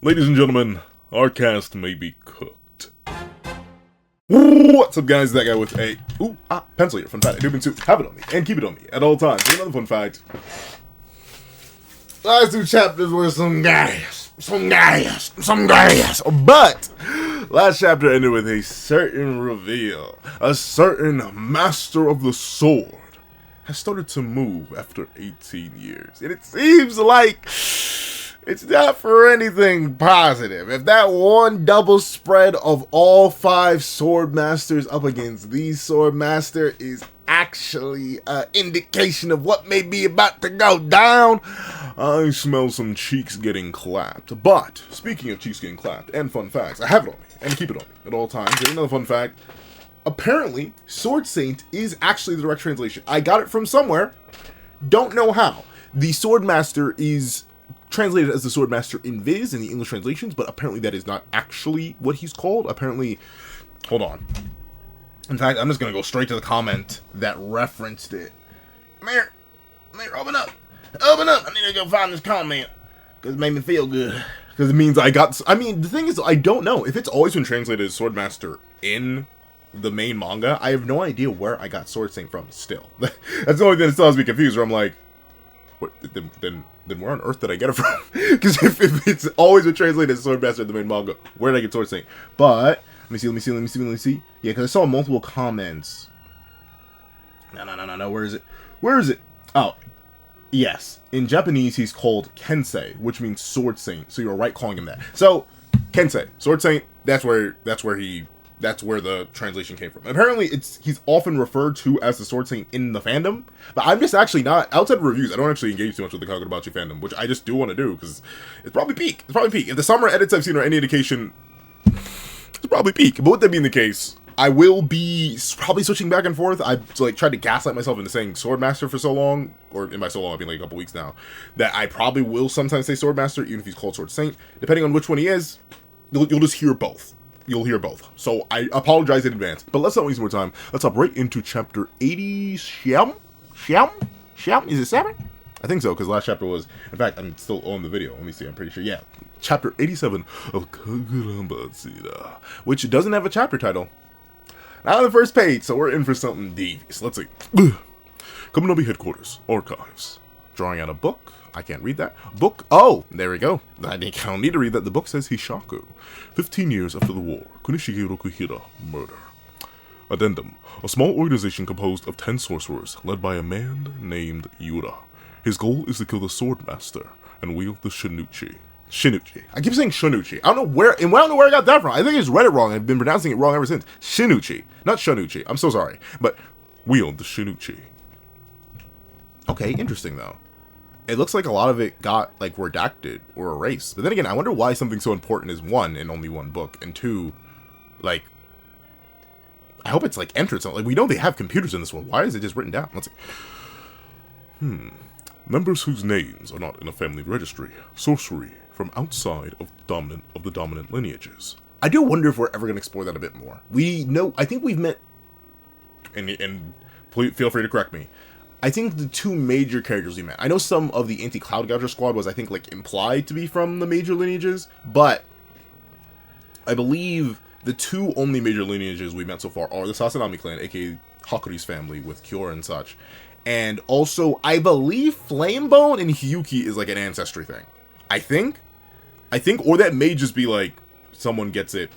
Ladies and gentlemen, our cast may be cooked. What's up, guys? That guy with a pencil here. Fun fact: I do mean to have it on me and keep it on me at all times. Here's another fun fact: last two chapters were some gas. But last chapter ended with a certain reveal. A certain master of the sword has started to move after 18 years, and it seems like it's not for anything positive. If that one double spread of all 5 sword masters up against the sword master is actually an indication of what may be about to go down, I smell some cheeks getting clapped. But speaking of cheeks getting clapped and fun facts, I have it on me and keep it on me at all times. Here's another fun fact: apparently, Sword Saint is actually the direct translation. I got it from somewhere. Don't know how. The sword master is translated as the sword master in Viz in the English translations, but apparently that is not actually what he's called. Apparently, hold on. In fact, I'm just gonna go straight to the comment that referenced it. Come here, open up. I need to go find this comment because it made me feel good. Because it means the thing is, I don't know if it's always been translated as sword master in the main manga. I have no idea where I got Sword Saint from. Still, that's the only thing that still has me confused. Where I'm like, what, then where on earth did I get it from? Because if it's always been translated as Sword Master in the main manga, where did I get Sword Saint? But let me see. Yeah, because I saw multiple comments. No. Where is it? Oh, yes. In Japanese, he's called Kensei, which means Sword Saint. So you're right calling him that. So Kensei, Sword Saint. That's where the translation came from. Apparently, he's often referred to as the Sword Saint in the fandom, but I'm just actually not, outside of reviews, I don't actually engage too much with the Kagurabachi fandom, which I just do want to do, because it's probably peak. If the summer edits I've seen are any indication, it's probably peak. But with that being the case, I will be probably switching back and forth. I've tried to gaslight myself into saying Sword Master for so long, or by so long, I've been like a couple weeks now, that I probably will sometimes say Sword Master, even if he's called Sword Saint. Depending on which one he is, you'll just hear both. You'll hear both. So I apologize in advance. But let's not waste more time. Let's hop right into chapter 80. Sham? Is it 7? I think so, because last chapter was... In fact, I'm still on the video. Let me see. I'm pretty sure. Yeah. Chapter 87 of Kagurabachi, which doesn't have a chapter title. Not on the first page, so we're in for something devious. Let's see. Kaminobi Headquarters. Archives. Drawing out a book. I can't read that. Book. Oh, there we go. I don't need to read that. The book says Hishaku. 15 years after the war, Kunishige Rokuhira murder. Addendum. A small organization composed of 10 sorcerers, led by a man named Yura. His goal is to kill the sword master and wield the Shinichi. I keep saying Shinichi. I don't know where I got that from. I think I just read it wrong. I've been pronouncing it wrong ever since. Shinichi. Not Shinichi. I'm so sorry. But wield the Shinichi. Okay, interesting though. It looks like a lot of it got, like, redacted or erased. But then again, I wonder why something so important is 1, in only 1 book, and 2, like, I hope it's, like, entered something. Like, we know they have computers in this one. Why is it just written down? Let's see. Members whose names are not in a family registry. Sorcery from outside of the dominant lineages. I do wonder if we're ever going to explore that a bit more. I think we've met, and please feel free to correct me, I think the 2 major characters we met. I know some of the anti-Cloud Gouger squad was, I think, like, implied to be from the major lineages, but I believe the 2 only major lineages we met so far are the Sassanami clan, aka Hakuri's family with Yura and such, and also, I believe Flamebone and Hyuki is, like, an ancestry thing. I think, or that may just be, like, someone gets it,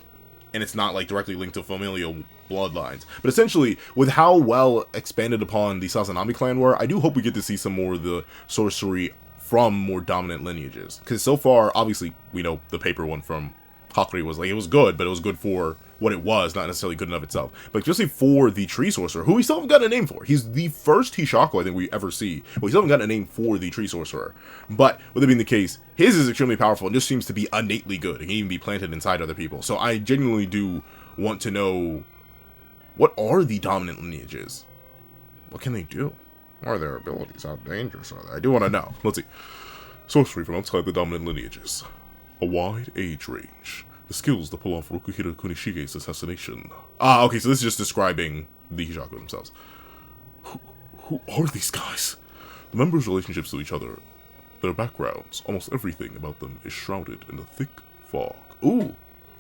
and it's not, like, directly linked to familial bloodlines. But essentially, with how well expanded upon the Sassanami clan were, I do hope we get to see some more of the sorcery from more dominant lineages. Because so far, obviously, we know the paper one from Hakuri was, like, it was good, but it was good for what it was, not necessarily good enough itself. But especially for the tree sorcerer, who we still haven't gotten a name for. He's the first Hishaku I think we ever see. But we still haven't gotten a name for the tree sorcerer. But with that being the case, his is extremely powerful and just seems to be innately good. It can even be planted inside other people. So I genuinely do want to know, what are the dominant lineages? What can they do? What are their abilities? How dangerous are they? I do want to know. Let's see. Sorcery from outside the dominant lineages. A wide age range. The skills to pull off Rokuhira Kunishige's assassination. Okay, so this is just describing the Hishaku themselves. Who are these guys? The members' relationships to each other, their backgrounds, almost everything about them is shrouded in a thick fog. Ooh.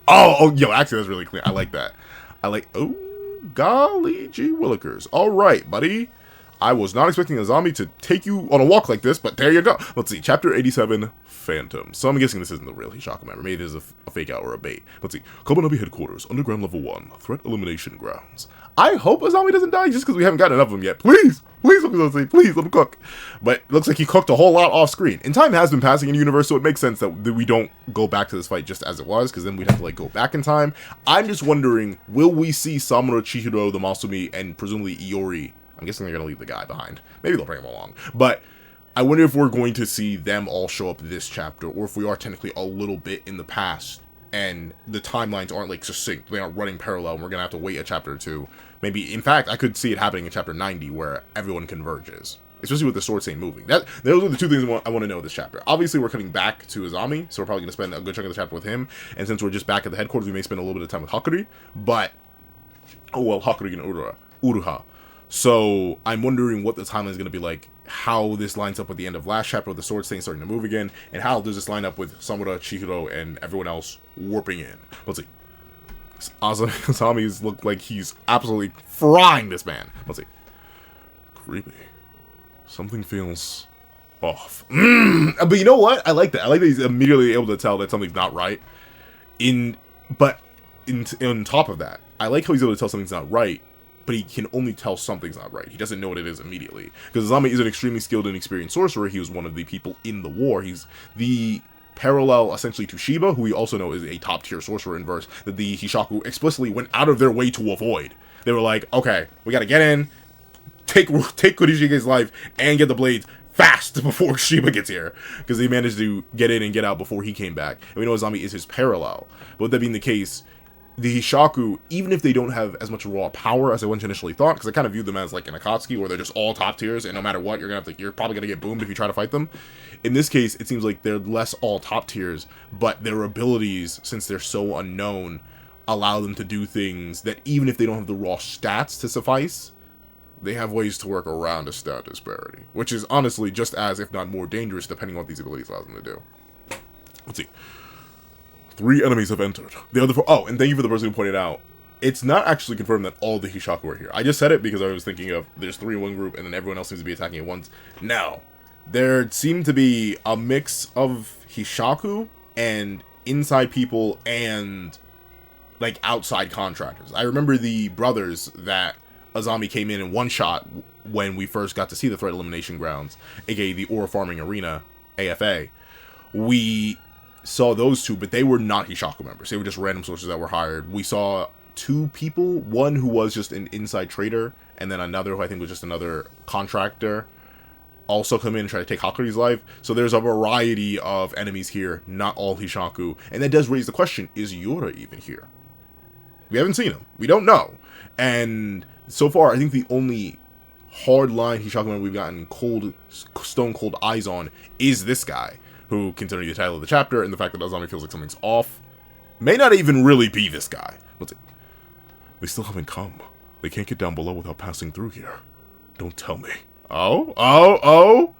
Oh, yo, actually, that's really clear. I like that. I like, oh, golly gee willikers. All right, buddy. I was not expecting Azami to take you on a walk like this, but there you go. Let's see, Chapter 87, Phantom. So I'm guessing this isn't the real Hishaku member. Maybe it is a fake out or a bait. Let's see, Komonobe Headquarters, Underground Level 1, Threat Elimination Grounds. I hope Azami doesn't die just because we haven't gotten enough of him yet. Please, please, please let him cook. But it looks like he cooked a whole lot off screen. And time has been passing in the universe, so it makes sense that we don't go back to this fight just as it was, because then we'd have to like go back in time. I'm just wondering, will we see Samura, Chihiro, the Masumi, and presumably Iori? I'm guessing they're going to leave the guy behind. Maybe they'll bring him along. But I wonder if we're going to see them all show up this chapter, or if we are technically a little bit in the past, and the timelines aren't like succinct. They aren't running parallel, and we're going to have to wait a chapter or two. Maybe, in fact, I could see it happening in chapter 90, where everyone converges. Especially with the Sword Saint moving. Those are the two things I want to know this chapter. Obviously, we're coming back to Azami, so we're probably going to spend a good chunk of the chapter with him. And since we're just back at the headquarters, we may spend a little bit of time with Hakuri. But, oh well, Hakuri and URUHA. So, I'm wondering what the timeline is going to be like, how this lines up with the end of last chapter with the Sword Saint starting to move again, and how does this line up with Samura, Chihiro, and everyone else warping in. Let's see. Azami's look like he's absolutely frying this man. Let's see. Creepy. Something feels off. But you know what? I like that. I like that he's immediately able to tell that something's not right. But on top of that, I like how he's able to tell something's not right, but he can only tell something's not right. He doesn't know what it is immediately. Because Azami is an extremely skilled and experienced sorcerer. He was one of the people in the war. He's the parallel, essentially, to Shiba, who we also know is a top-tier sorcerer in verse that the Hishaku explicitly went out of their way to avoid. They were like, okay, we gotta get in, take Kurishige's life, and get the blades fast before Shiba gets here. Because they managed to get in and get out before he came back. And we know Azami is his parallel. But with that being the case, the Hishaku, even if they don't have as much raw power as I once initially thought, because I kind of viewed them as like an Akatsuki, where they're just all top tiers, and no matter what, you're probably gonna get boomed if you try to fight them. In this case, it seems like they're less all top tiers, but their abilities, since they're so unknown, allow them to do things that even if they don't have the raw stats to suffice, they have ways to work around a stat disparity, which is honestly just as, if not more dangerous, depending on what these abilities allow them to do. Let's see. 3 enemies have entered. The other 4... Oh, and thank you for the person who pointed out. It's not actually confirmed that all the Hishaku are here. I just said it because I was thinking of there's 3 in one group and then everyone else seems to be attacking at once. No. There seemed to be a mix of Hishaku and inside people and like outside contractors. I remember the brothers that Azami came in one shot when we first got to see the Threat Elimination Grounds, aka the Ore Farming Arena, AFA. We saw those 2, but they were not Hishaku members. They were just random sources that were hired. We saw 2 people, one who was just an inside trader, and then another who I think was just another contractor, also come in and try to take Hakuri's life. So there's a variety of enemies here, not all Hishaku. And that does raise the question, is Yura even here? We haven't seen him. We don't know. And so far, I think the only hardline Hishaku member we've gotten stone cold eyes on is this guy, who, considering the title of the chapter and the fact that Azami feels like something's off, may not even really be this guy. Let's see. They still haven't come. They can't get down below without passing through here. Don't tell me. Oh.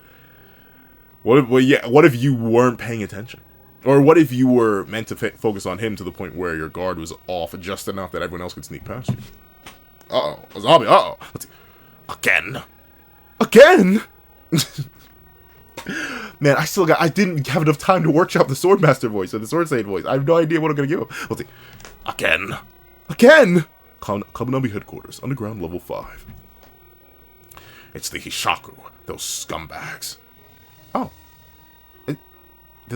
What if you weren't paying attention? Or what if you were meant to focus on him to the point where your guard was off just enough that everyone else could sneak past you? Uh-oh. Azami, uh-oh. Let's see. Again? Man, I didn't have enough time to workshop the Swordmaster voice or the Sword Saint voice. I have no idea what I'm gonna give him. Let's see. Again! Komonobe Headquarters, Underground Level 5. It's the Hishaku, those scumbags. Oh. Did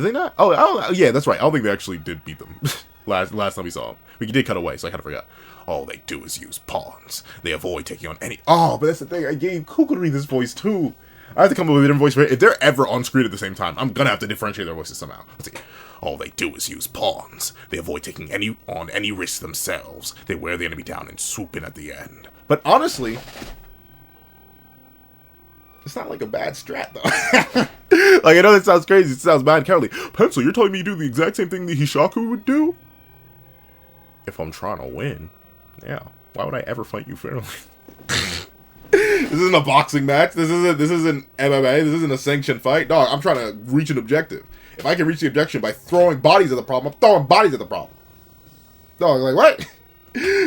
they not? Oh, yeah, that's right. I don't think they actually did beat them last time we saw them. We did cut away, so I kind of forgot. All they do is use pawns. They avoid taking on any... Oh, but that's the thing. I gave Kukuri this voice, too. I have to come up with a different voice for it. If they're ever on screen at the same time, I'm gonna have to differentiate their voices somehow. Let's see. All they do is use pawns. They avoid taking any risk themselves. They wear the enemy down and swoop in at the end. But honestly, it's not like a bad strat, though. Like, I know that sounds crazy. It sounds bad, cowardly. Pencil, you're telling me you do the exact same thing the Hishaku would do? If I'm trying to win, yeah. Why would I ever fight you fairly? This isn't a boxing match. This isn't MMA. This isn't a sanctioned fight. Dog, I'm trying to reach an objective. If I can reach the objection by throwing bodies at the problem, I'm throwing bodies at the problem. No, like, what?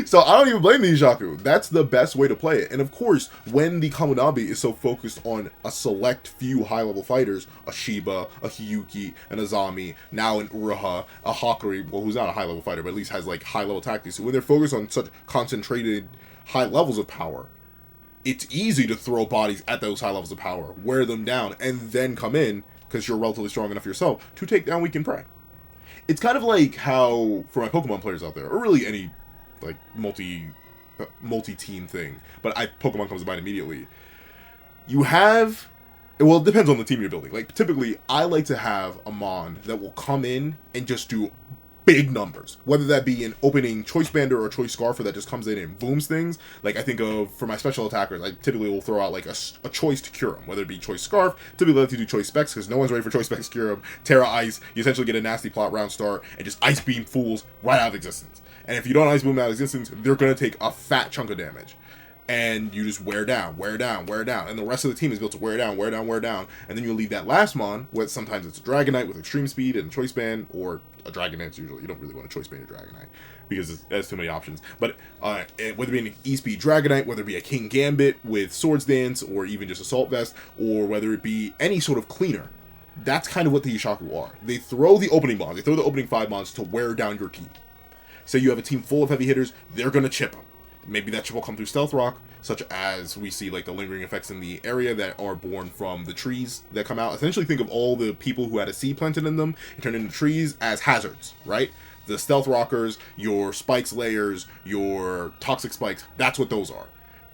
So I don't even blame the Hishaku. That's the best way to play it. And of course, when the Kamunabi is so focused on a select few high-level fighters, a Shiba, a Hiyuki, an Azami, now an Uraha, a Hakuri, well, who's not a high-level fighter, but at least has like high-level tactics. So when they're focused on such concentrated high levels of power, it's easy to throw bodies at those high levels of power, wear them down, and then come in, because you're relatively strong enough yourself, to take down weakened prey. It's kind of like how, for my Pokemon players out there, or really any like multi-team thing, but Pokemon comes to mind immediately. You have, well, it depends on the team you're building. Like, typically, I like to have a Mon that will come in and just do big numbers, whether that be an opening Choice Bander or Choice Scarfer that just comes in and booms things. Like, I think of, for my special attackers, I typically will throw out like a Choice to cure them, whether it be Choice Scarf. Typically, I like to do Choice Specs because no one's ready for Choice Specs to cure them. Terra Ice, you essentially get a nasty plot round start and just Ice Beam fools right out of existence. And if you don't Ice Beam out of existence, they're going to take a fat chunk of damage. And you just wear down, wear down, wear down. And the rest of the team is built to wear down, wear down, wear down. And then you leave that last Mon, with sometimes it's a Dragonite with extreme speed and Choice Band, or a Dragonite usually. You don't really want a Choice Band or Dragonite, because it has too many options. But whether it be an E-Speed Dragonite, whether it be a King Gambit with Swords Dance, or even just Assault Vest, or whether it be any sort of cleaner, that's kind of what the Hishaku are. They throw the opening Mons, they throw the opening 5 Mons to wear down your team. Say you have a team full of heavy hitters, they're going to chip them. Maybe that chip will come through Stealth Rock, such as we see like the lingering effects in the area that are born from the trees that come out. Essentially think of all the people who had a seed planted in them and turned into trees as hazards, right? The Stealth Rockers, your Spikes Layers, your Toxic Spikes, that's what those are.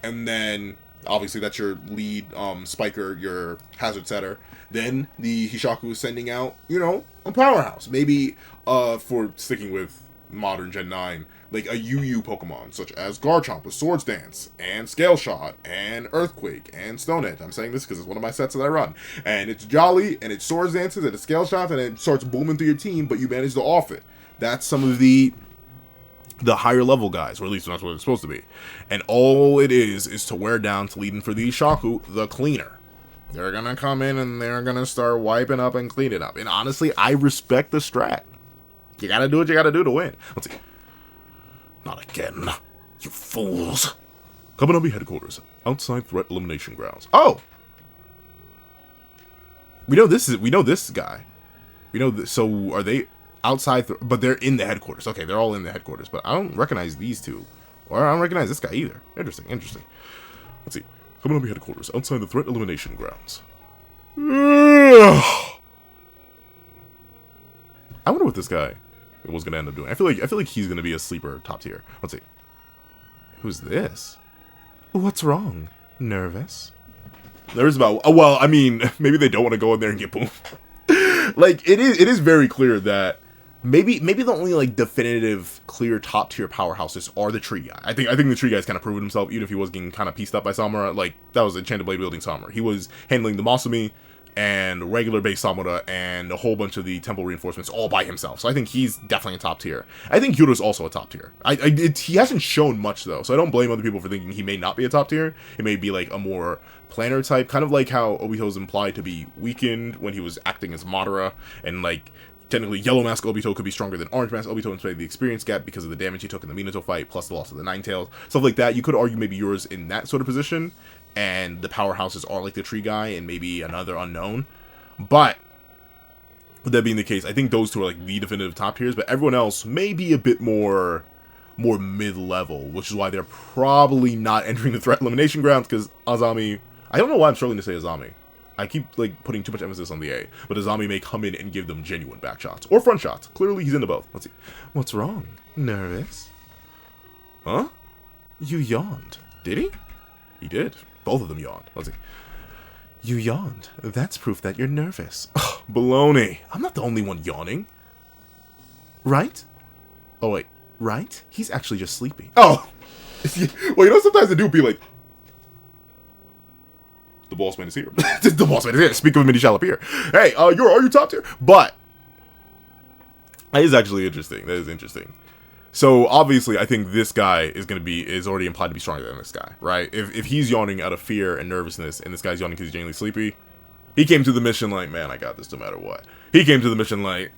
And then, obviously that's your lead Spiker, your Hazard Setter. Then the Hishaku is sending out, you know, a powerhouse. Maybe, for sticking with modern Gen 9, like a UU Pokemon, such as Garchomp with Swords Dance, and Scale Shot, and Earthquake, and Stone Edge. I'm saying this because it's one of my sets that I run. And it's Jolly, and it's Swords Dances, and it's Scale Shots, and it starts booming through your team, but you manage to off it. That's some of the higher level guys, or at least that's what it's supposed to be. And all it is to wear down, to lead in for the Hishaku, the cleaner. They're gonna come in, and they're gonna start wiping up and cleaning up. And honestly, I respect the strat. You gotta do what you gotta do to win. Let's see. Not again, you fools. Kabunabi headquarters, outside threat elimination grounds. Oh, we know this guy. We know this. So are they outside? But they're in the headquarters. Okay, they're all in the headquarters. But I don't recognize these two, or I don't recognize this guy either. Interesting. Let's see. Kabunabi headquarters, outside the threat elimination grounds. I wonder what this guy was gonna end up doing. I feel like he's gonna be a sleeper top tier. Let's see. Who's this? What's wrong? Nervous? There's about, oh, well, I mean, maybe they don't want to go in there and get boomed. Like, it is very clear that maybe the only like definitive clear top tier powerhouses are the tree guy. I think the tree guy's kind of proven himself, even if he was getting kind of pieced up by Samura. Like, that was Enchanted Blade building Samura. He was handling the Masumi and regular base Samura and a whole bunch of the temple reinforcements all by himself. So I think he's definitely a top tier. I think Yura's also a top tier. He hasn't shown much though, so I don't blame other people for thinking he may not be a top tier. It may be like a more planner type, kind of like how Obito's implied to be weakened when he was acting as Madara, and like technically Yellow Mask Obito could be stronger than Orange Mask Obito in spite of the experience gap because of the damage he took in the Minato fight, plus the loss of the Ninetales, stuff like that. You could argue maybe Yura's in that sort of position, and the powerhouses are like the tree guy and maybe another unknown. But with that being the case, I think those two are like the definitive top tiers, but everyone else may be a bit more mid-level, which is why they're probably not entering the threat elimination grounds, because Azami, I don't know why I'm struggling to say Azami. I keep like putting too much emphasis on the A, but Azami may come in and give them genuine back shots or front shots. Clearly he's into both. Let's see. What's wrong? Nervous? Huh? You yawned. Did he? He did. Both of them yawned. Let's see. You yawned. That's proof that you're nervous. Ugh, baloney. I'm not the only one yawning. Right? Oh, wait. Right? He's actually just sleepy. Oh! Well, you know, sometimes they do be like, the boss man is here. The boss man is here. Speak of him, he shall appear. Hey, are you top tier? But that is actually interesting. That is interesting. So obviously, I think this guy is already implied to be stronger than this guy, right? If he's yawning out of fear and nervousness, and this guy's yawning because he's genuinely sleepy, He came to the mission like, man, I got this no matter what. He came to the mission like,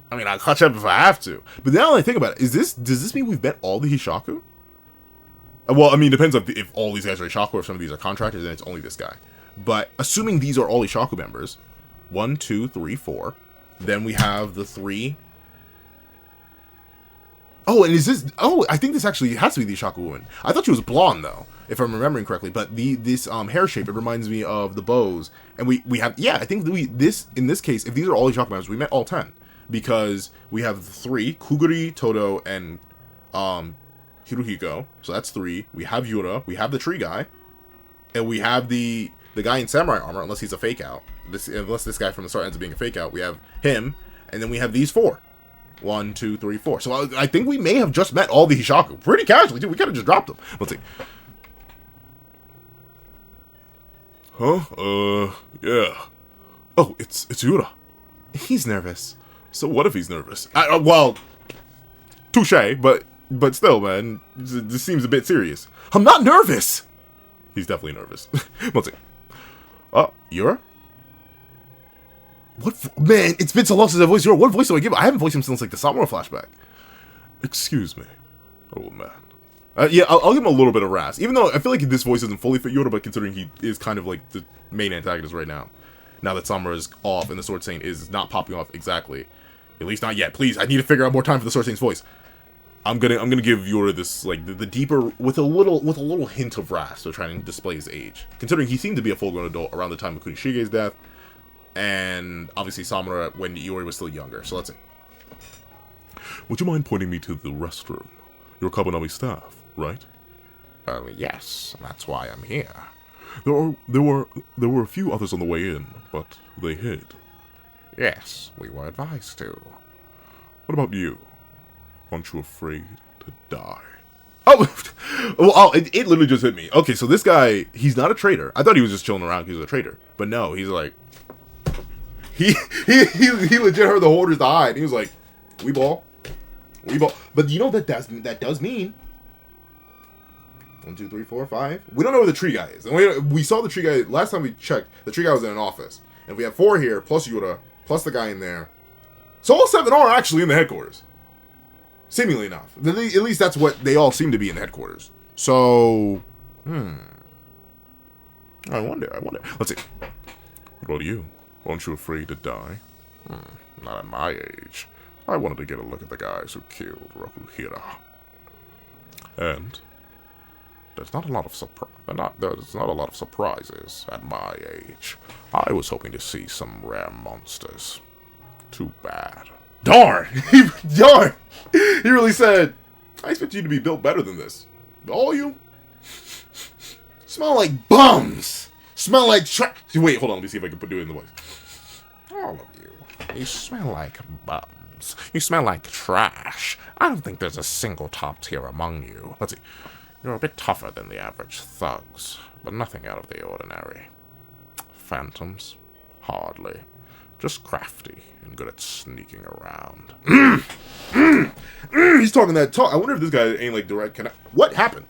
I mean, I'll catch up if I have to. But now that I think about it, does this mean we've met all the Hishaku? Well, I mean, it depends if all these guys are Hishaku or if some of these are contractors, then it's only this guy. But assuming these are all Hishaku members, 1, 2, 3, 4. Then we have the 3. Oh, and is this... Oh, I think this actually has to be the Hishaku woman. I thought she was blonde, though, if I'm remembering correctly. But this hair shape, it reminds me of the bows. And we have... Yeah, I think in this case, if these are all Hishaku members, we met all 10. Because we have 3, Kuguri, Todo, and Hirohiko. So that's 3. We have Yura. We have the tree guy. And we have the guy in samurai armor, unless he's a fake out. Unless this guy from the start ends up being a fake out. We have him. And then we have these 4. 1, 2, 3, 4. So I think we may have just met all the Hishaku. Pretty casually, too. We could have just dropped them. Let's see. Huh? Yeah. Oh, it's Yura. He's nervous. So what if he's nervous? Well, touche, but still, man, this seems a bit serious. I'm not nervous. He's definitely nervous. Let's see. Oh, Yura? What? Man, it's been so long since I voiced Yura. What voice do I give? I haven't voiced him since like the Samurai flashback. Excuse me, old man. Yeah, I'll give him a little bit of rasp, even though I feel like this voice doesn't fully fit Yura, but considering he is kind of like the main antagonist right now. Now that Samurai is off and the Sword Saint is not popping off exactly. At least not yet. Please, I need to figure out more time for the Sword Saint's voice. I'm gonna give Yura this like the deeper with a little hint of rasp to try and display his age. Considering he seemed to be a full-grown adult around the time of Kunishige's death, and obviously Samurai when Yuri was still younger. So let's see. Would you mind pointing me to the restroom? You're Kabunami staff, right? Yes, that's why I'm here. There were a few others on the way in, but they hid. Yes, we were advised to. What about you? Aren't you afraid to die? Oh, it literally just hit me. Okay, so this guy, he's not a traitor. I thought he was just chilling around because he was a traitor. But no, he's like... He legit heard the hoarders died. He was like, we ball. But you know that does mean... 1, 2, 3, 4, 5. We don't know where the tree guy is. And we saw the tree guy, last time we checked, the tree guy was in an office. And we have 4 here, plus Yura, plus the guy in there. So all 7 are actually in the headquarters. Seemingly enough. At least that's what they all seem to be in the headquarters. So, I wonder. Let's see. What about you? Aren't you afraid to die? Not at my age. I wanted to get a look at the guys who killed Rokuhira. And there's not a lot of surprises at my age. I was hoping to see some rare monsters. Too bad. Darn! Darn! He really said, I expect you to be built better than this. All you? Smell like bums! Smell like trash! Wait, hold on, let me see if I can do it in the voice. All of you. You smell like bums. You smell like trash. I don't think there's a single top tier among you. Let's see. You're a bit tougher than the average thugs, but nothing out of the ordinary. Phantoms? Hardly. Just crafty and good at sneaking around. He's talking that talk. I wonder if this guy ain't like direct connect. What happened?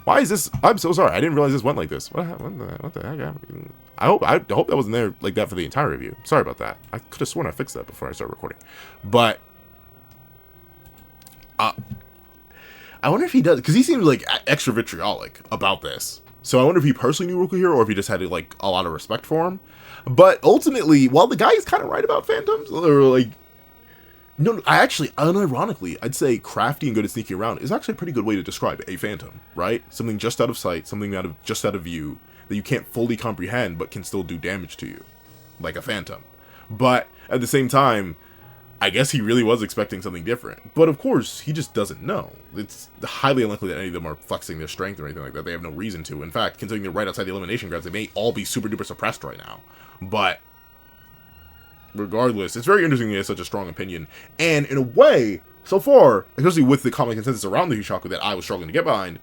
Why is this? I'm so sorry. I didn't realize this went like this. What the heck happened? I hope that wasn't there like that for the entire review. Sorry about that. I could have sworn I fixed that before I started recording. But I wonder if he does, because he seems like extra vitriolic about this. So I wonder if he personally knew Rokuhira or if he just had like a lot of respect for him. But ultimately, while the guy is kind of right about phantoms, or like, no, I actually, unironically, I'd say crafty and good at sneaking around is actually a pretty good way to describe a phantom, right? Something just out of sight, something just out of view, that you can't fully comprehend, but can still do damage to you, like a phantom. But at the same time, I guess he really was expecting something different. But of course, he just doesn't know. It's highly unlikely that any of them are flexing their strength or anything like that. They have no reason to. In fact, considering they're right outside the elimination grounds, they may all be super duper suppressed right now. But regardless, it's very interesting he has such a strong opinion. And in a way, so far, especially with the common consensus around the Hishaku that I was struggling to get behind,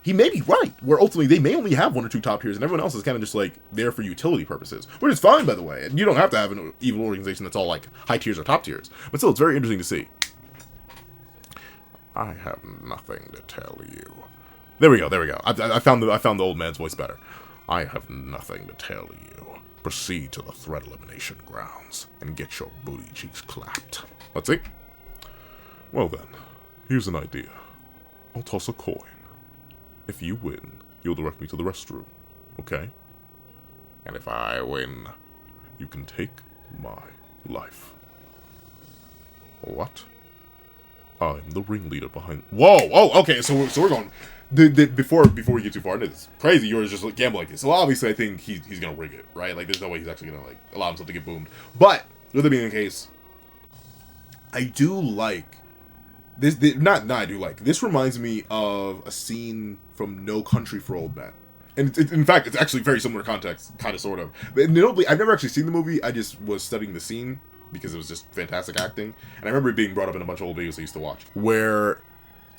he may be right, where ultimately they may only have 1 or 2 top tiers and everyone else is kind of just like there for utility purposes, which is fine, by the way. And you don't have to have an evil organization that's all like high tiers or top tiers, but still, it's very interesting to see. I have nothing to tell you. There we go. I found the old man's voice better. I have nothing to tell you. Proceed to the threat elimination grounds and get your booty cheeks clapped. Let's see. Well then, here's an idea. I'll toss a coin. If you win, you'll direct me to the restroom, okay? And if I win, you can take my life. What? I'm the ringleader behind... Whoa! Oh, okay, so we're going... Before we get too far into this, crazy, Yura's just like gamble like this. So obviously I think he's gonna rig it, right? Like there's no way he's actually gonna like allow himself to get boomed. But with it being the case, I do like this. I do like this. Reminds me of a scene from No Country for Old Men, and in fact, it's actually very similar context, kind of, sort of. But notably, I've never actually seen the movie. I just was studying the scene because it was just fantastic acting, and I remember it being brought up in a bunch of old videos I used to watch, where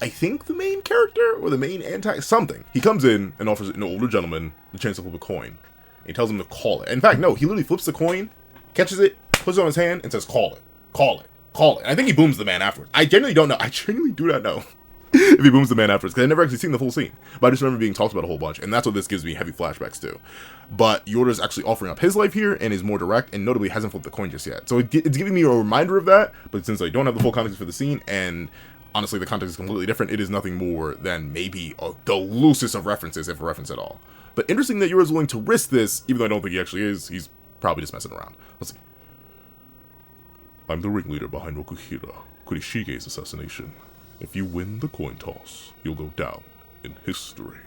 I think the main character, or the main something, he comes in and offers an older gentleman the chance to flip a coin. And he tells him to call it. In fact, no, he literally flips the coin, catches it, puts it on his hand, and says, call it, call it, call it. And I think he booms the man afterwards. I genuinely don't know. I genuinely do not know if he booms the man afterwards, because I've never actually seen the full scene. But I just remember being talked about a whole bunch, and that's what this gives me heavy flashbacks to. But Yoda's actually offering up his life here, and is more direct, and notably hasn't flipped the coin just yet. So it's giving me a reminder of that, but since I don't have the full context for the scene, and honestly, the context is completely different. It is nothing more than maybe the loosest of references, if a reference at all. But interesting that Yura's willing to risk this, even though I don't think he actually is. He's probably just messing around. Let's see. I'm the ringleader behind Okuhira Kurishige's assassination. If you win the coin toss, you'll go down in history.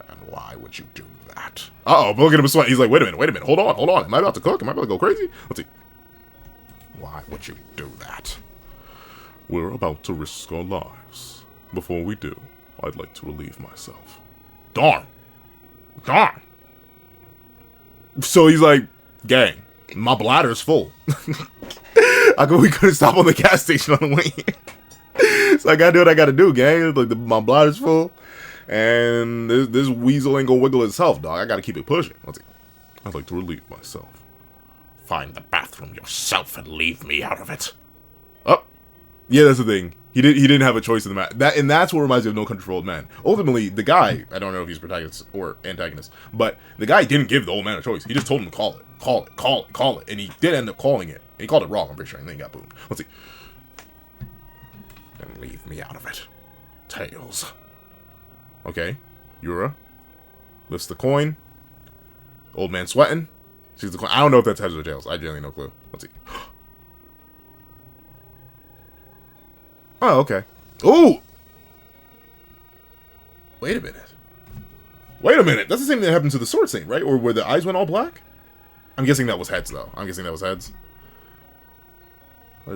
And why would you do that? Uh-oh, but look at him sweat. He's like, wait a minute, hold on. Am I about to cook? Am I about to go crazy? Let's see. Why would you do that? We're about to risk our lives. Before we do, I'd like to relieve myself. Darn! So he's like, gang, my bladder's full. How come we couldn't stop on the gas station on the way here? So I gotta do what I gotta do, gang. Like my bladder's full, and this weasel ain't gonna wiggle itself, dog. I gotta keep it pushing. Let's see. I'd like to relieve myself. Find the bathroom yourself and leave me out of it. Oh. Yeah, that's the thing. He didn't have a choice in the match. And that's what reminds me of No Country for Old Men. Ultimately, the guy, I don't know if he's protagonist or antagonist, but the guy didn't give the old man a choice. He just told him to call it. And he did end up calling it. And he called it wrong, I'm pretty sure, and then he got boomed. Let's see. And leave me out of it. Tails. Okay. Yura lifts the coin. Old man sweating. Sees the coin. I don't know if that's heads or tails. I genuinely no clue. Let's see. Oh, okay. Ooh! Wait a minute. That's the same thing that happened to the Sword Saint, right? Or where the eyes went all black? I'm guessing that was heads, though. What is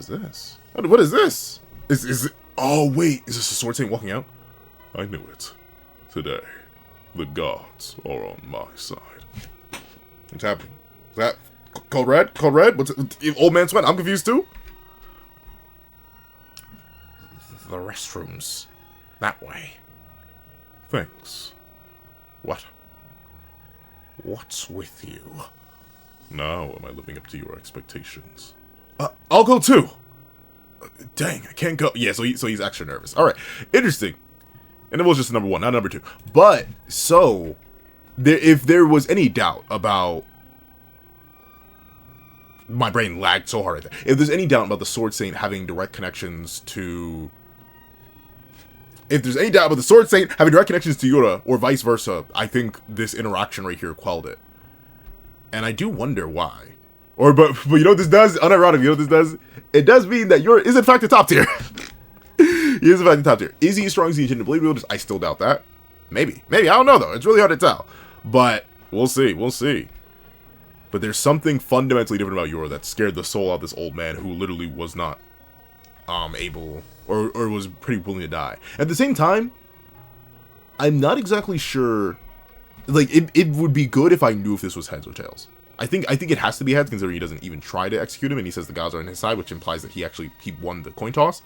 this? What is this? Is it... Oh, wait. Is this the Sword Saint walking out? I knew it. Today, the gods are on my side. What's happening? Is that... Code Red? What's it? Old man sweat? I'm confused, too? The restrooms. That way. Thanks. What? What's with you? Now am I living up to your expectations? I'll go too! Dang, I can't go. Yeah, so he's extra nervous. Alright, interesting. And it was just number one, not number two. But, so, if there was any doubt about... My brain lagged so hard right there. If there's any doubt about the Sword Saint having direct connections to... If there's any doubt about the Sword Saint having direct connections to Yura, or vice versa, I think this interaction right here quelled it. And I do wonder why. But you know what this does? Unironic, you know what this does? It does mean that Yura is in fact the top tier. He is in fact the top tier. Is he as strong as he intended to believe? I still doubt that. Maybe. I don't know though. It's really hard to tell. But we'll see. But there's something fundamentally different about Yura that scared the soul out of this old man who literally was not able... Or was pretty willing to die. At the same time, I'm not exactly sure. Like, it would be good if I knew if this was heads or tails. I think it has to be heads, considering he doesn't even try to execute him, and he says the gods are on his side, which implies that he won the coin toss.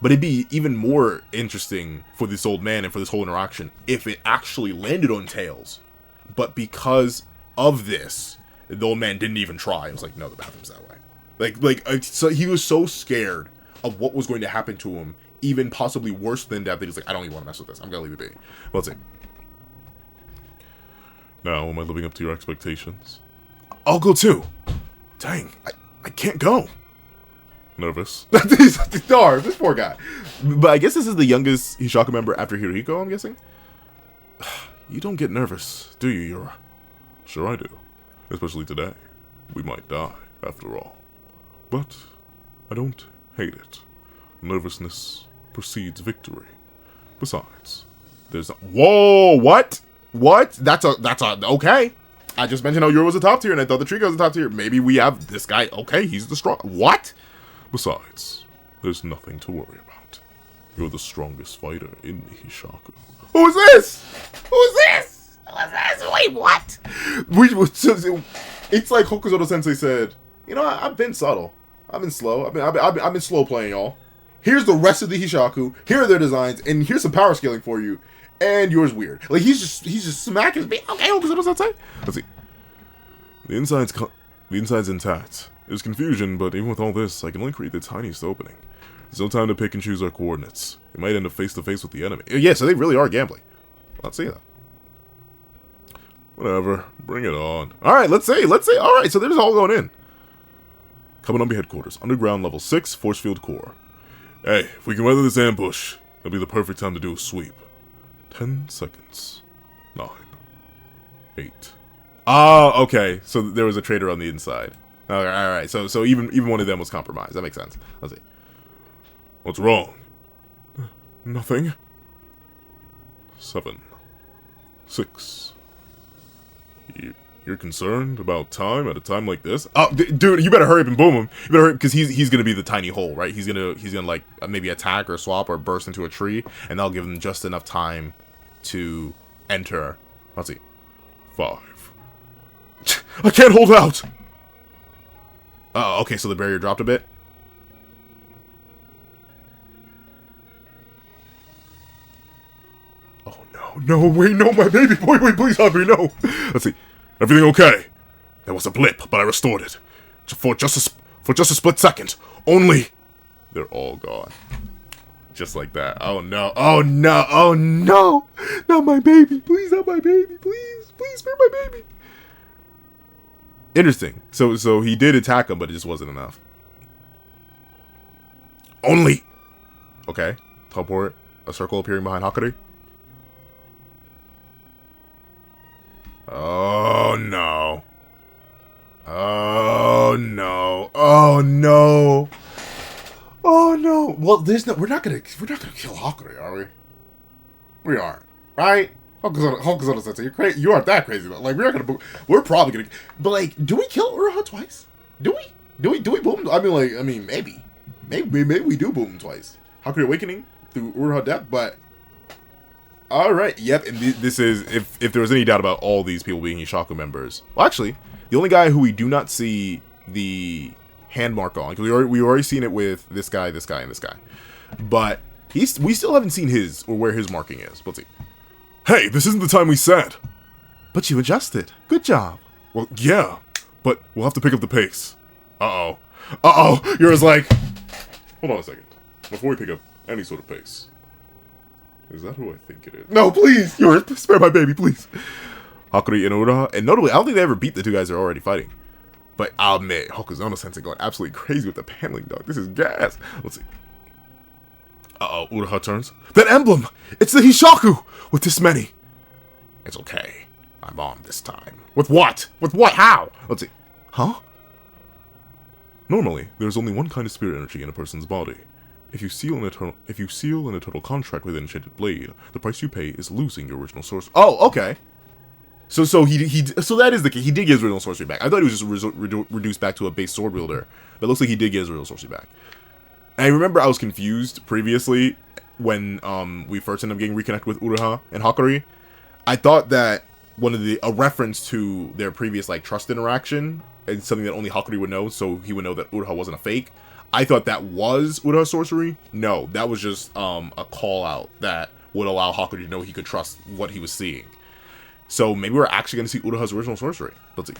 But it'd be even more interesting for this old man and for this whole interaction if it actually landed on tails. But because of this, the old man didn't even try. It was like, no, the bathroom's that way. So he was so scared of what was going to happen to him, even possibly worse than death, that he's like, I don't even want to mess with this. I'm gonna leave it be. Well, let's see. Now, am I living up to your expectations? I'll go too. Dang, I can't go. Nervous? Darn, this poor guy. But I guess this is the youngest Hishaku member after Hirohiko, I'm guessing? You don't get nervous, do you, Yura? Sure I do. Especially today. We might die, after all. But I don't hate it. Nervousness precedes victory. Besides, there's... Whoa, what? What? That's a, okay. I just mentioned how Yura was a top tier, and I thought the Trico was a top tier. Maybe we have this guy, okay, he's the strong... What? Besides, there's nothing to worry about. You're the strongest fighter in the Hishaku. Who's this? Who's this? Who's this? Wait, what? It's like Hokuzoto Sensei said, you know, I've been subtle. I've been slow. I've been slow playing, y'all. Here's the rest of the Hishaku. Here are their designs, and here's some power scaling for you. And yours weird. Like he's just smacking me. Okay, Hokuzoto Sensei. Let's see. The inside's intact. There's confusion, but even with all this, I can only create the tiniest opening. There's no time to pick and choose our coordinates. We might end up face to face with the enemy. Yeah, so they really are gambling. Let's see that. Whatever. Bring it on. Alright, let's see. Alright, so they're just all going in. Kaminami headquarters. Underground level 6, force field core. Hey, if we can weather this ambush, it'll be the perfect time to do a sweep. 10 seconds. 9. 8. Oh, okay. So there was a traitor on the inside. Alright, so even one of them was compromised. That makes sense. Let's see. What's wrong? Nothing. 7. 6. You're concerned about time at a time like this? Oh, dude, you better hurry up and boom him. You better hurry because he's gonna be the tiny hole, right? He's gonna like maybe attack or swap or burst into a tree, and that'll give him just enough time to enter. Let's see. 5. I can't hold out. Oh, okay, so the barrier dropped a bit. Oh no, wait, no, my baby boy, wait, please, Hakuri, no. Let's see. Everything okay? There was a blip, but I restored it. For just a split second. Only. They're all gone. Just like that. Oh no, oh no, oh no. Not my baby, please, not my baby, please spare my baby. Interesting. So he did attack him, but it just wasn't enough. Only. Okay. Teleport. A circle appearing behind Hakuri. Oh no. Oh no. Oh no. Oh no. Well, we're not gonna kill Hakuri, are we? We aren't, right? Hokuzoto Sensei, you're crazy. You aren't that crazy though. Like we're probably gonna. But like, do we kill URUHA twice? Do we boom him? I mean, maybe we do boom him twice. Hakuri Awakening through URUHA Death, but. Alright, yep, and this is, if there was any doubt about all these people being Hishaku members. Well, actually, the only guy who we do not see the hand mark on, because we already seen it with this guy, and this guy. But we still haven't seen his, or where his marking is. Let's see. Hey, this isn't the time we said. But you adjusted. Good job. Well, yeah, but we'll have to pick up the pace. Uh-oh. Yura's like, hold on a second. Before we pick up any sort of pace. Is that who I think it is? No, please! Yura, spare my baby, please! Hakuri and Uraha. And notably, I don't think they ever beat the two guys they're already fighting. But I'll admit, Hokuzono Sensei going absolutely crazy with the paneling, dog. This is gas. Let's see. Uh-oh, Uraha turns. That emblem! It's the Hishaku! With this many. It's okay. I'm on this time. With what? With what? How? Let's see. Huh? Normally, there's only one kind of spirit energy in a person's body. If you seal an eternal contract with an enchanted blade, the price you pay is losing your original source. Oh, okay. So that is the case. He did get his original sorcery back. I thought he was just reduced back to a base sword wielder, but it looks like he did get his original sorcery back. And I remember I was confused previously when we first ended up getting reconnected with URUHA and Hakuri. I thought that a reference to their previous like trust interaction and something that only Hakuri would know, so he would know that URUHA wasn't a fake. I thought that was URUHA's sorcery. No, that was just a call out that would allow Hakuri to know he could trust what he was seeing. So maybe we're actually going to see URUHA's original sorcery. Let's see.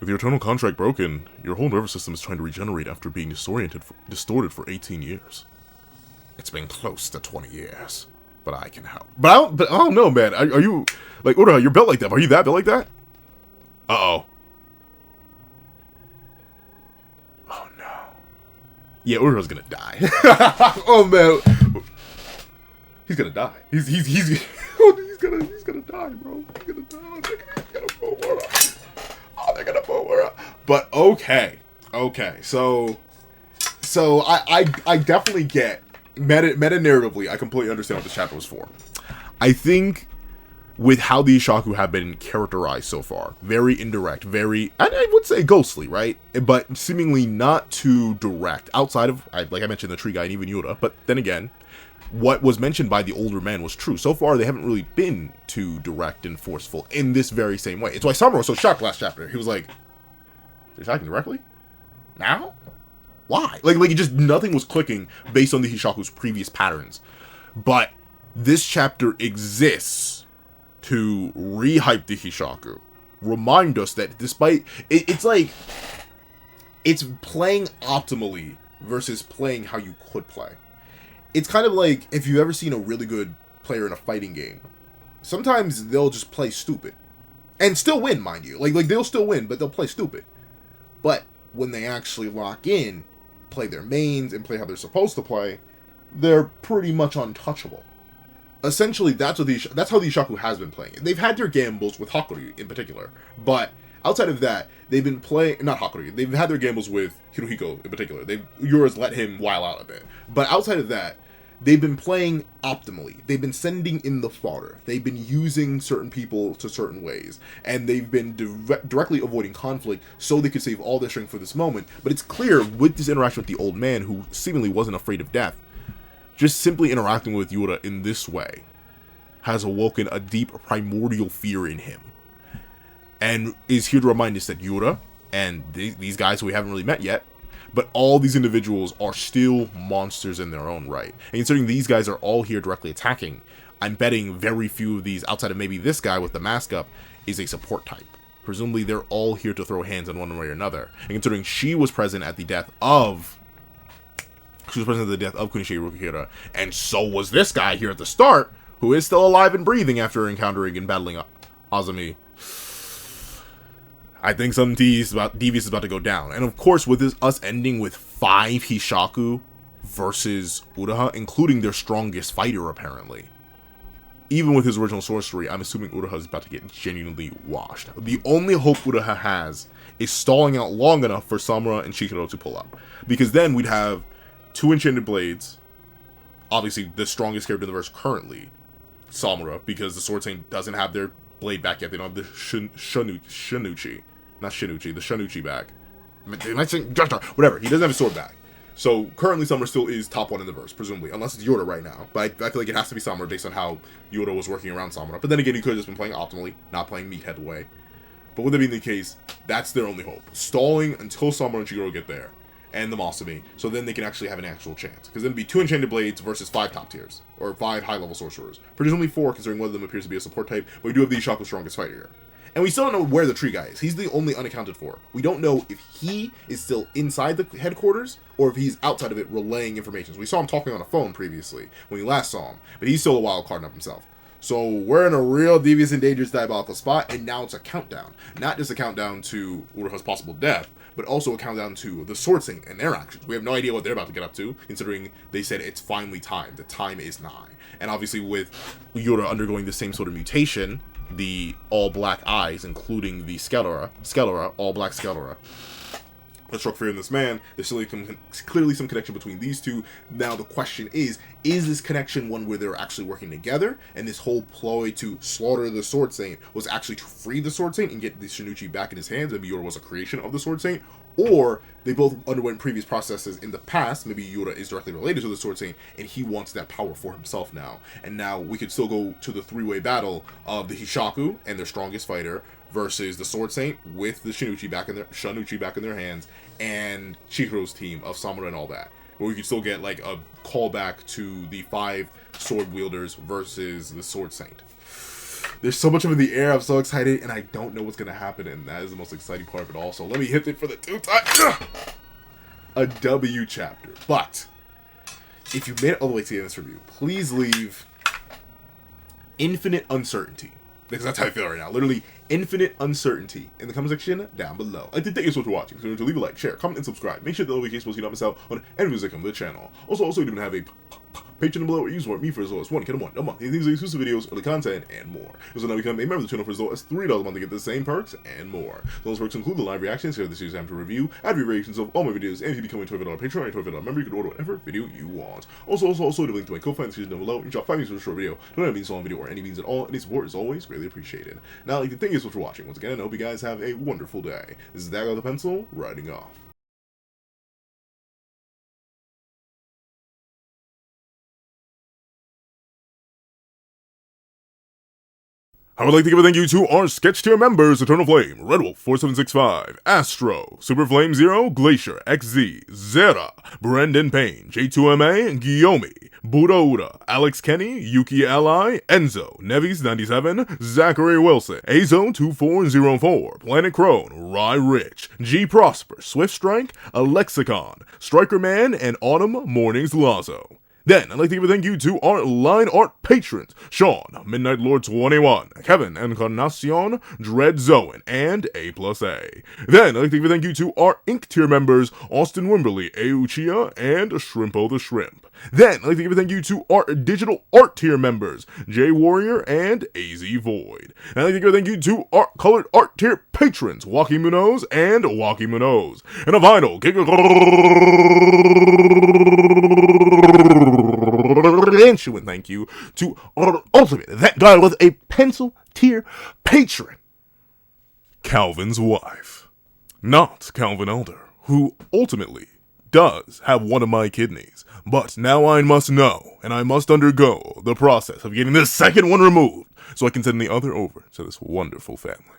With your eternal contract broken, your whole nervous system is trying to regenerate after being distorted for 18 years. It's been close to 20 years. but I can help. But I don't know, man. Are you like Uraha? You're built like that. Are you that built like that? Uh-oh. Oh no. Yeah, Uraha's gonna die. Oh man. He's gonna die. He's gonna die, bro. He's gonna die. They're gonna pull Uraha. Oh, they're gonna pull Uraha. But okay. So I definitely get meta narratively. I completely understand what this chapter was for. I think with how the Hishaku have been characterized so far, very indirect, very, I would say ghostly, right? But seemingly not too direct, outside of, like I mentioned, the tree guy and even Yura. But then again, what was mentioned by the older man was true. So far, they haven't really been too direct and forceful in this very same way. It's why Samura was so shocked last chapter. He was like, they're attacking directly? Now? Why? Like it just, nothing was clicking based on the Hishaku's previous patterns. But this chapter exists to rehype the Hishaku, remind us that despite it's like it's playing optimally versus playing how you could play. It's kind of like if you've ever seen a really good player in a fighting game. Sometimes they'll just play stupid and still win, mind you. Like they'll still win, but they'll play stupid. But when they actually lock in, play their mains and play how they're supposed to play, they're pretty much untouchable. Essentially, that's how the Hishaku has been playing. They've had their gambles with Hakuri in particular, but outside of that, they've been playing, not Hakuri, they've had their gambles with Hirohiko in particular. Yura's let him while out a bit. But outside of that, they've been playing optimally. They've been sending in the fodder. They've been using certain people to certain ways. And they've been directly avoiding conflict so they could save all their strength for this moment. But it's clear with this interaction with the old man, who seemingly wasn't afraid of death, just simply interacting with Yura in this way has awoken a deep primordial fear in him. And is here to remind us that Yura and these guys who we haven't really met yet, but all these individuals are still monsters in their own right. And considering these guys are all here directly attacking, I'm betting very few of these, outside of maybe this guy with the mask up, is a support type. Presumably they're all here to throw hands in one way or another. And considering she was present at the death of Kunishi Yukihira, and so was this guy here at the start, who is still alive and breathing after encountering and battling Azami. I think something devious is about to go down. And of course, with us ending with 5 Hishaku versus URUHA, including their strongest fighter, apparently. Even with his original sorcery, I'm assuming URUHA is about to get genuinely washed. The only hope URUHA has is stalling out long enough for Samura and Chihiro to pull up. Because then we'd have 2 enchanted blades, obviously the strongest character in the verse currently, Samura, because the Sword Saint doesn't have their blade back yet. They don't have the Shinuchi. Not Shinuchi, the Shinuchi back. Whatever, he doesn't have his sword back. So currently Samura still is top 1 in the verse, presumably, unless it's Yura right now. But I feel like it has to be Samura based on how Yura was working around Samura. But then again, he could have just been playing optimally, not playing meathead way. But with that being the case, that's their only hope. Stalling until Samura and Chihiro get there. And the Masumi, so then they can actually have an actual chance. Because then it'd be 2 enchanted blades versus 5 top tiers, or 5 high-level sorcerers. Presumably 4, considering one of them appears to be a support type, but we do have the Hishaku's strongest fighter here. And we still don't know where the tree guy is. He's the only unaccounted for. We don't know if he is still inside the headquarters, or if he's outside of it relaying information. So we saw him talking on a phone previously, when we last saw him, but he's still a wild card of himself. So we're in a real devious and dangerous diabolical spot, and now it's a countdown. Not just a countdown to URUHA's possible death, but also a countdown to the Sword Saint and their actions. We have no idea what they're about to get up to, considering they said it's finally time. The time is nigh. And obviously with Yura undergoing the same sort of mutation, the all-black eyes, including the Scalera, all-black Scalera, that struck fear in this man, there's clearly some connection between these two. Now the question is this connection one where they're actually working together, and this whole ploy to slaughter the Sword Saint was actually to free the Sword Saint and get the Shinuchi back in his hands? Maybe Yura was a creation of the Sword Saint, or they both underwent previous processes in the past. Maybe Yura is directly related to the Sword Saint, and he wants that power for himself now. And now we could still go to the 3-way battle of the Hishaku and their strongest fighter versus the Sword Saint with the Shinuchi back in their hands, and Chihiro's team of Samura and all that. Where we could still get like a callback to the 5 sword wielders versus the Sword Saint. There's so much up in the air. I'm so excited, and I don't know what's gonna happen, and that is the most exciting part of it all. So let me hit it for the 2 times. A W chapter. But if you made it all the way to the end of this review, please leave infinite uncertainty. Because that's how I feel right now. Literally infinite uncertainty in the comment section down below. I did thank you so much for watching. So remember to leave a like, share, comment, and subscribe. Make sure the notifications so you don't miss out on any music on the channel. Also, we do have a Patreon below where you support me for as low as $1 a month. These are exclusive videos, early content, and more. Also, now become a member of the channel for as low as $3 a month to get the same perks and more. So those perks include the live reactions, here the series I'm to review, ad reactions of all my videos, and if you become a $12 Patreon and $12 member, you can order whatever video you want. Also, the link to my co-finance series down below. You can drop 5 minutes for a short video. Don't have means a long video or any means at all. Any support is always greatly appreciated. Now, I'd like to thank you so much for watching. Once again, I hope you guys have a wonderful day. This is Dagger the Pencil, writing off. I would like to give a thank you to our sketch tier members: Eternal Flame, Redwolf 4765, Astro, Super Flame Zero, Glacier, XZ, Zera, Brendan Payne, J2MA, Guillaume, Buddha Uda, Alex Kenny, Yuki Ally, Enzo, Nevis 97, Zachary Wilson, Azo 2404, Planet Crone, Rye Rich, G Prosper, Swift Strike, Alexicon, Striker Man, and Autumn Mornings Lazo. Then, I'd like to give a thank you to our line art patrons: Sean, Midnight Lord 21, Kevin, Encarnacion, Dread Zoan, and A+A. Then, I'd like to give a thank you to our Ink tier members: Austin Wimberly, Euchia, and Shrimpo the Shrimp. Then, I'd like to give a thank you to our digital art tier members: J Warrior and AZ Void. And I'd like to give a thank you to our colored art tier patrons: Joaquin Munoz and Joaquin Munoz. And a final thank you to our ultimate that guy with a pencil tier patron, Calvin's wife. Not Calvin Elder, who ultimately does have one of my kidneys, but now I must know, and I must undergo the process of getting this second one removed, so I can send the other over to this wonderful family.